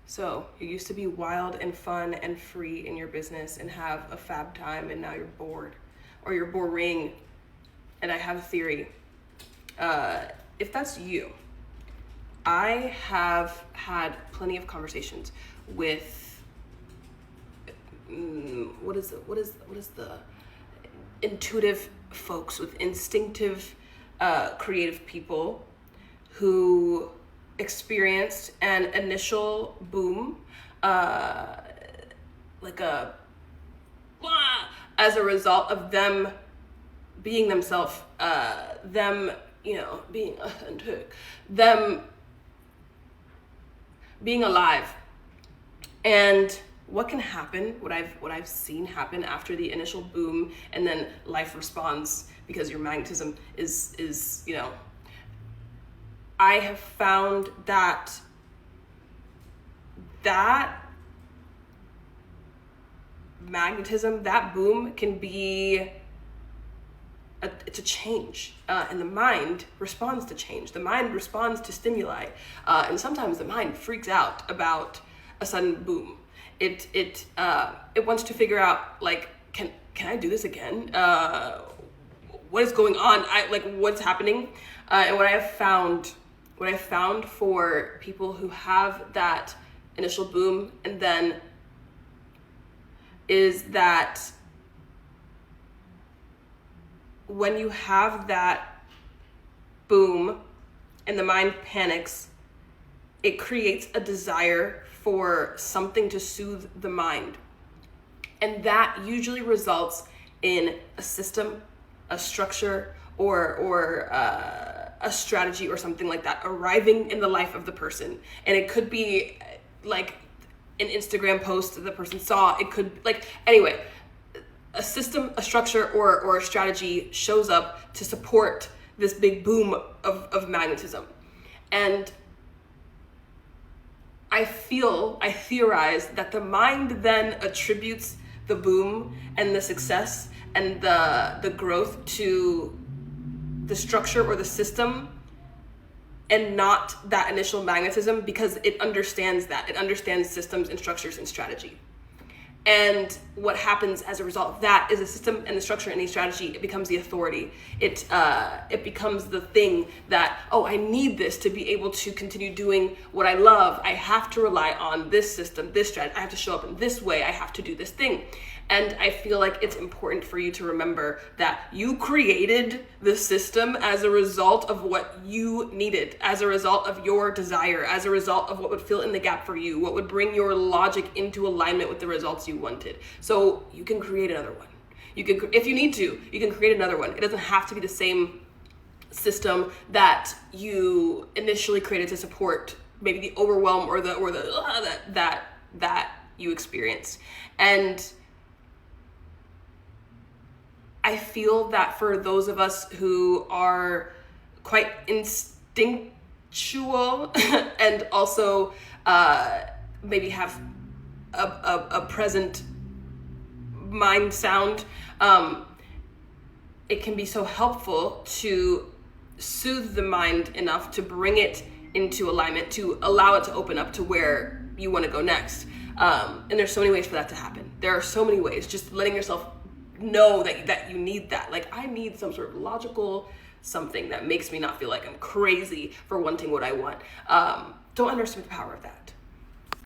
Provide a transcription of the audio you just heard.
So you used to be wild and fun and free in your business and have a fab time, and now you're bored, or you're boring. And I have a theory. If that's you, I have had plenty of conversations with what is the intuitive folks, with instinctive, creative people who experienced an initial boom, like a as a result of them being themselves, them, being authentic, them being alive. And what can happen, what I've seen happen after the initial boom, and then life responds because your magnetism is I have found that magnetism, that boom, can be it's a change, and the mind responds to change. The mind responds to stimuli, and sometimes the mind freaks out about a sudden boom. It wants to figure out, like, can I do this again? What is going on? What's happening? And what I have found for people who have that initial boom, and then is that when you have that boom and the mind panics, it creates a desire for something to soothe the mind. And that usually results in a system, a structure, or a strategy or something like that arriving in the life of the person. And it could be like an Instagram post that the person saw. It could, anyway, a system, a structure, or a strategy shows up to support this big boom of magnetism. And I theorize that the mind then attributes the boom and the success and the growth to the structure or the system, and not that initial magnetism, because it understands that. It understands systems and structures and strategy. And what happens as a result of that is the system and the structure and the strategy, it becomes the authority. It becomes the thing that, I need this to be able to continue doing what I love. I have to rely on this system, this strategy. I have to show up in this way. I have to do this thing. And I feel like it's important for you to remember that you created the system as a result of what you needed, as a result of your desire, as a result of what would fill in the gap for you, what would bring your logic into alignment with the results you wanted. So you can create another one. You can, if you need to, you can create another one. It doesn't have to be the same system that you initially created to support maybe the overwhelm or that you experienced. And I feel that for those of us who are quite instinctual and also maybe have a present mind sound, it can be so helpful to soothe the mind enough to bring it into alignment, to allow it to open up to where you want to go next. And there's so many ways for that to happen. There are so many ways. Just letting yourself know that you need that. Like, I need some sort of logical something that makes me not feel like I'm crazy for wanting what I want. Don't underestimate the power of that.